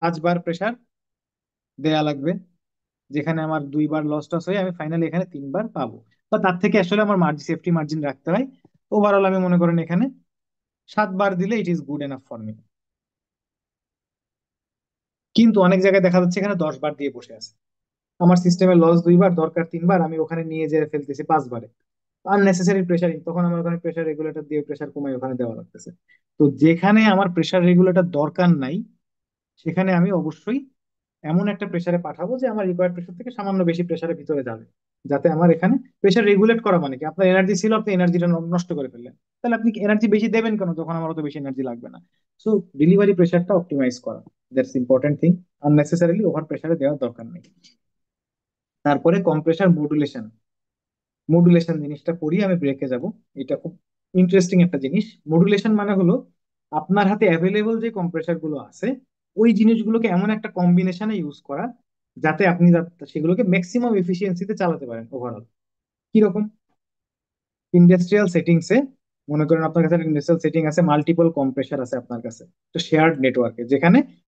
5 বার pressure দেয়া লাগবে, যেখানে আমার 2 বার লস টস হয়ে আমি ফাইনালি এখানে 3 বার পাবো। বা তার থেকে আসলে আমার মার্জিন, সেফটি মার্জিন রাখতে হয়। ওভারঅল আমি মনে করেন এখানে 7 বার দিলে it is good enough for me. কিন্তু অনেক জায়গায় দেখা যাচ্ছে এখানে 10 বার দিয়ে বসে আছে। আমার সিস্টেমে লস 2 বার, দরকার 3 বার, আমি ওখানে নিয়ে যেয়ে ফেলতেছি 5 বারে। আননেসেসারি প্রেশারিং, তখন আমার ওখানে প্রেশার রেগুলেটর দিয়ে প্রেশার কমাই ওখানে দেওয়া লাগতেছে। তো যেখানে আমার প্রেশার রেগুলেটর দরকার নাই, সেখানে আমি অবশ্যই এমন একটা প্রেসারে পাঠাবো যে আমার রিকোয়ার্ড প্রেশার থেকে সামান্য বেশি প্রেসারের ভিতরে যাবে। যাতে আমার এখানে প্রেশার রেগুলেট করা মানে কি, আপনার এনার্জি ছিল, আপনি এনার্জিটা নষ্ট করে ফেললেন, তাহলে আপনি এনার্জি বেশি দেবেন কেন যখন আমার অত বেশি এনার্জি লাগবে না। সো ডেলিভারি প্রেশারটা অপটিমাইজ করা, that's important thing. Unnecessarily over প্রেসারে দেওয়ার দরকার নেই। তারপরে কম্প্রেসার মডুলেশন। মডুলেশন জিনিসটা পড়ি, আমি ব্রেকে যাব। এটা খুব ইন্টারেস্টিং একটা জিনিস। মডুলেশন মানে হলো আপনার হাতে অ্যাভেলেবল যে কম্প্রেসার গুলো আছে, ওই জিনিসগুলোকে এমন একটা কম্বিনেশনে ইউজ করা যাতে আপনি সেগুলোকে ম্যাক্সিমাম এফিসিয়েন্সিতে চালাতে পারেন ওভারঅল। কিরকম? ইন্ডাস্ট্রিয়াল সেটিংসে মনে করেন আপনার কাছে ইন্ডাস্ট্রিয়াল সেটিং আছে, মাল্টিপল কম্প্রেসার আছে আপনার কাছে, তো শেয়ার্ড নেটওয়ার্কে, যেখানে